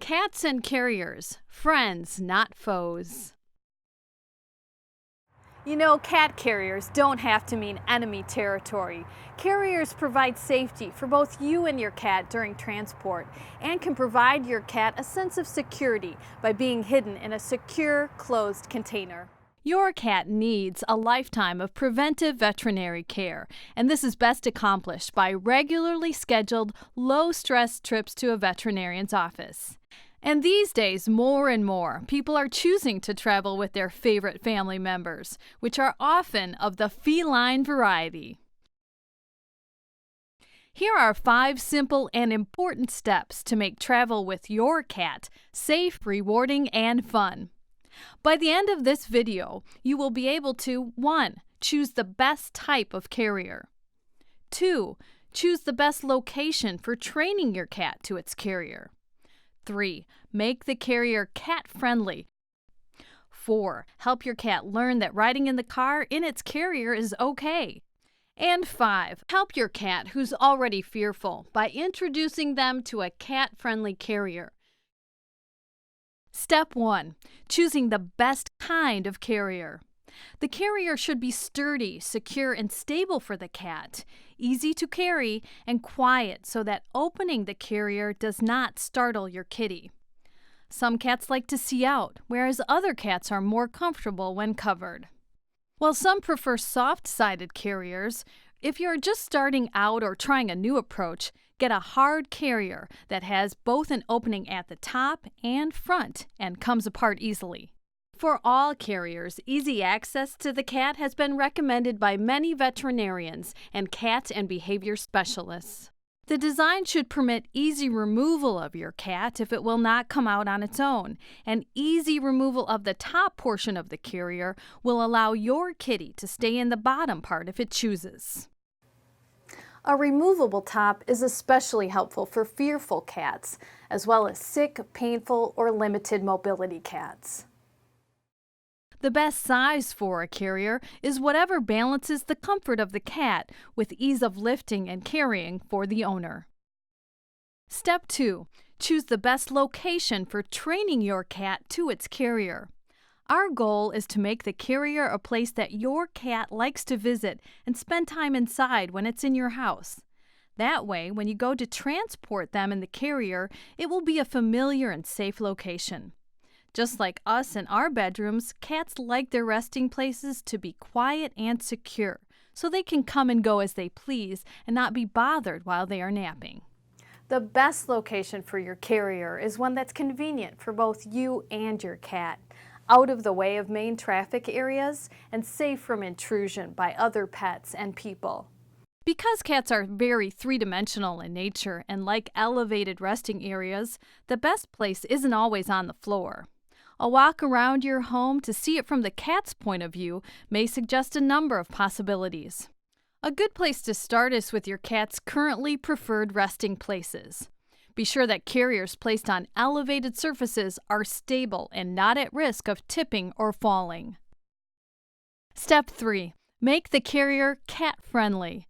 Cats and carriers, friends, not foes. You know, cat carriers don't have to mean enemy territory. Carriers provide safety for both you and your cat during transport and can provide your cat a sense of security by being hidden in a secure, closed container. Your cat needs a lifetime of preventive veterinary care, and this is best accomplished by regularly scheduled, low-stress trips to a veterinarian's office. And these days, more and more, people are choosing to travel with their favorite family members, which are often of the feline variety. Here are 5 simple and important steps to make travel with your cat safe, rewarding, and fun. By the end of this video, you will be able to 1. Choose the best type of carrier. 2. Choose the best location for training your cat to its carrier. 3. Make the carrier cat-friendly. 4. Help your cat learn that riding in the car in its carrier is okay. And 5. Help your cat who's already fearful by introducing them to a cat-friendly carrier. Step 1. Choosing the best kind of carrier. The carrier should be sturdy, secure, and stable for the cat, easy to carry, and quiet so that opening the carrier does not startle your kitty. Some cats like to see out, whereas other cats are more comfortable when covered. While some prefer soft-sided carriers, if you're just starting out or trying a new approach, get a hard carrier that has both an opening at the top and front and comes apart easily. For all carriers, easy access to the cat has been recommended by many veterinarians and cat and behavior specialists. The design should permit easy removal of your cat if it will not come out on its own, and easy removal of the top portion of the carrier will allow your kitty to stay in the bottom part if it chooses. A removable top is especially helpful for fearful cats, as well as sick, painful, or limited mobility cats. The best size for a carrier is whatever balances the comfort of the cat with ease of lifting and carrying for the owner. Step 2. Choose the best location for training your cat to its carrier. Our goal is to make the carrier a place that your cat likes to visit and spend time inside when it's in your house. That way, when you go to transport them in the carrier, it will be a familiar and safe location. Just like us in our bedrooms, cats like their resting places to be quiet and secure, so they can come and go as they please and not be bothered while they are napping. The best location for your carrier is one that's convenient for both you and your cat, out of the way of main traffic areas and safe from intrusion by other pets and people. Because cats are very three-dimensional in nature and like elevated resting areas, the best place isn't always on the floor. A walk around your home to see it from the cat's point of view may suggest a number of possibilities. A good place to start is with your cat's currently preferred resting places. Be sure that carriers placed on elevated surfaces are stable and not at risk of tipping or falling. Step 3. Make the carrier cat-friendly.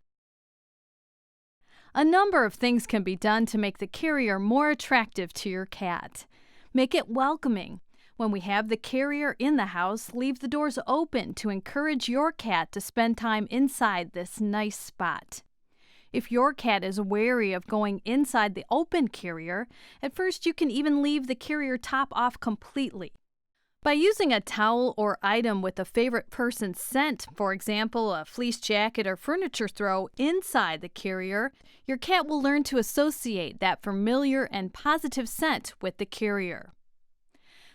A number of things can be done to make the carrier more attractive to your cat. Make it welcoming. When we have the carrier in the house, leave the doors open to encourage your cat to spend time inside this nice spot. If your cat is wary of going inside the open carrier, at first you can even leave the carrier top off completely. By using a towel or item with a favorite person's scent, for example, a fleece jacket or furniture throw inside the carrier, your cat will learn to associate that familiar and positive scent with the carrier.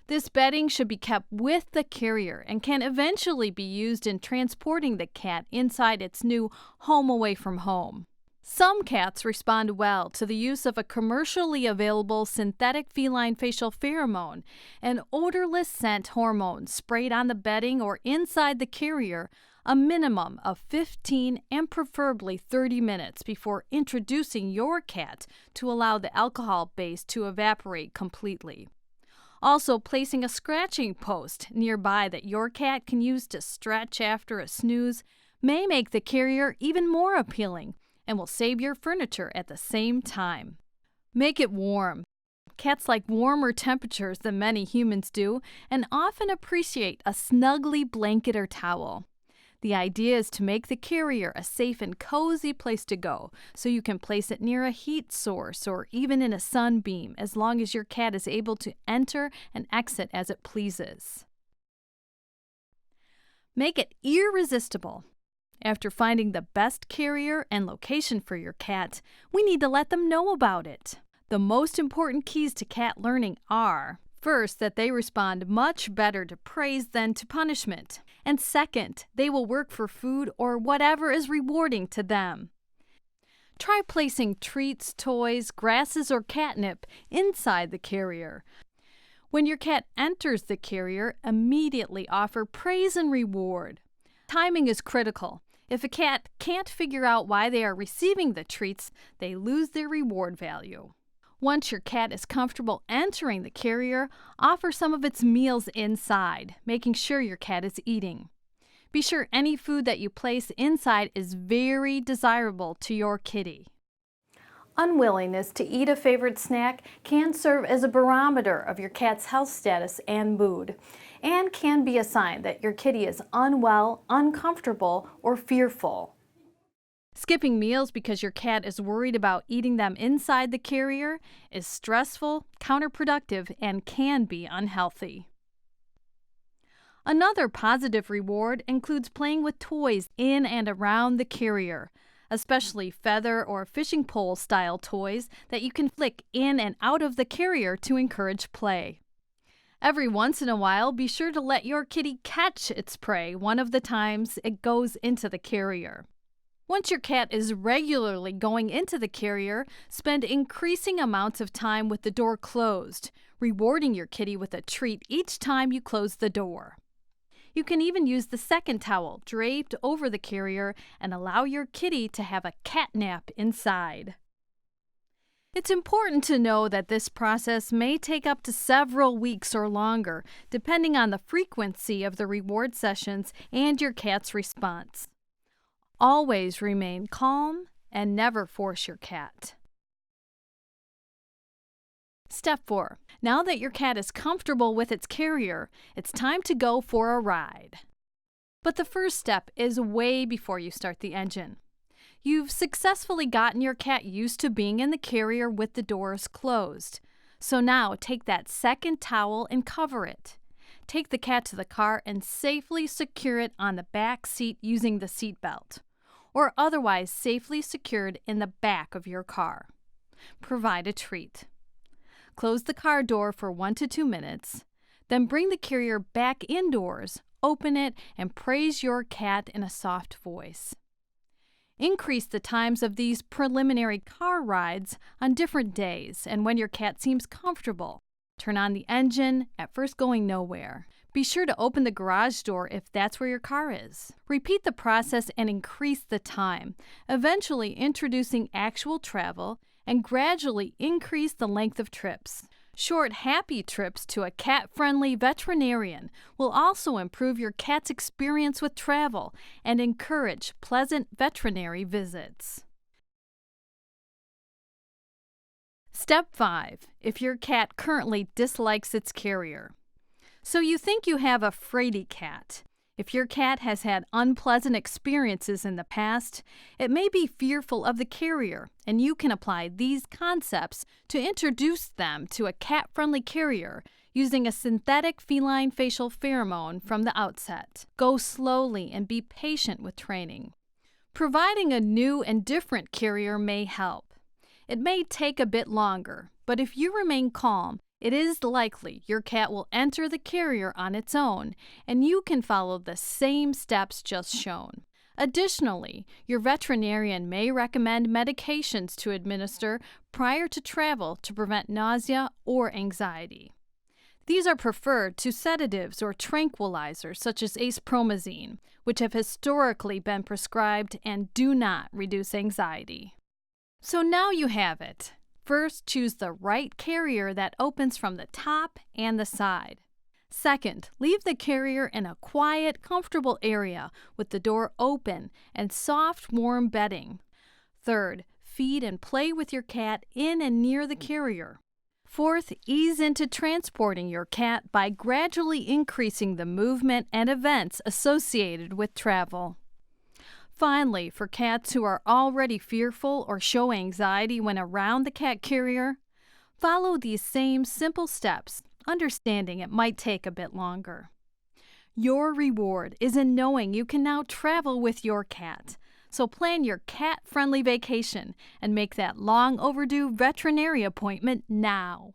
This bedding should be kept with the carrier and can eventually be used in transporting the cat inside its new home away from home. Some cats respond well to the use of a commercially available synthetic feline facial pheromone, an odorless scent hormone sprayed on the bedding or inside the carrier a minimum of 15 and preferably 30 minutes before introducing your cat to allow the alcohol base to evaporate completely. Also, placing a scratching post nearby that your cat can use to stretch after a snooze may make the carrier even more appealing and will save your furniture at the same time. Make it warm. Cats like warmer temperatures than many humans do and often appreciate a snuggly blanket or towel. The idea is to make the carrier a safe and cozy place to go, so you can place it near a heat source or even in a sunbeam, as long as your cat is able to enter and exit as it pleases. Make it irresistible. After finding the best carrier and location for your cat, we need to let them know about it. The most important keys to cat learning are: first, that they respond much better to praise than to punishment. And second, they will work for food or whatever is rewarding to them. Try placing treats, toys, grasses, or catnip inside the carrier. When your cat enters the carrier, immediately offer praise and reward. Timing is critical. If a cat can't figure out why they are receiving the treats, they lose their reward value. Once your cat is comfortable entering the carrier, offer some of its meals inside, making sure your cat is eating. Be sure any food that you place inside is very desirable to your kitty. Unwillingness to eat a favorite snack can serve as a barometer of your cat's health status and mood, and can be a sign that your kitty is unwell, uncomfortable, or fearful. Skipping meals because your cat is worried about eating them inside the carrier is stressful, counterproductive, and can be unhealthy. Another positive reward includes playing with toys in and around the carrier, especially feather or fishing pole style toys that you can flick in and out of the carrier to encourage play. Every once in a while, be sure to let your kitty catch its prey one of the times it goes into the carrier. Once your cat is regularly going into the carrier, spend increasing amounts of time with the door closed, rewarding your kitty with a treat each time you close the door. You can even use the second towel draped over the carrier and allow your kitty to have a cat nap inside. It's important to know that this process may take up to several weeks or longer, depending on the frequency of the reward sessions and your cat's response. Always remain calm and never force your cat. Step 4. Now that your cat is comfortable with its carrier, it's time to go for a ride. But the first step is way before you start the engine. You've successfully gotten your cat used to being in the carrier with the doors closed. So now take that second towel and cover it. Take the cat to the car and safely secure it on the back seat using the seat belt, or otherwise safely secured in the back of your car. Provide a treat. Close the car door for 1 to 2 minutes, then bring the carrier back indoors, open it, and praise your cat in a soft voice. Increase the times of these preliminary car rides on different days and when your cat seems comfortable. Turn on the engine, at first going nowhere. Be sure to open the garage door if that's where your car is. Repeat the process and increase the time, eventually introducing actual travel, and gradually increase the length of trips. Short, happy trips to a cat-friendly veterinarian will also improve your cat's experience with travel and encourage pleasant veterinary visits. Step 5. If your cat currently dislikes its carrier. So you think you have a fraidy cat. If your cat has had unpleasant experiences in the past, it may be fearful of the carrier, and you can apply these concepts to introduce them to a cat-friendly carrier using a synthetic feline facial pheromone from the outset. Go slowly and be patient with training. Providing a new and different carrier may help. It may take a bit longer, but if you remain calm, it is likely your cat will enter the carrier on its own, and you can follow the same steps just shown. Additionally, your veterinarian may recommend medications to administer prior to travel to prevent nausea or anxiety. These are preferred to sedatives or tranquilizers such as acepromazine, which have historically been prescribed and do not reduce anxiety. So now you have it. First, choose the right carrier that opens from the top and the side. Second, leave the carrier in a quiet, comfortable area with the door open and soft, warm bedding. Third, feed and play with your cat in and near the carrier. Fourth, ease into transporting your cat by gradually increasing the movement and events associated with travel. Finally, for cats who are already fearful or show anxiety when around the cat carrier, follow these same simple steps, understanding it might take a bit longer. Your reward is in knowing you can now travel with your cat. So plan your cat-friendly vacation and make that long overdue veterinary appointment now.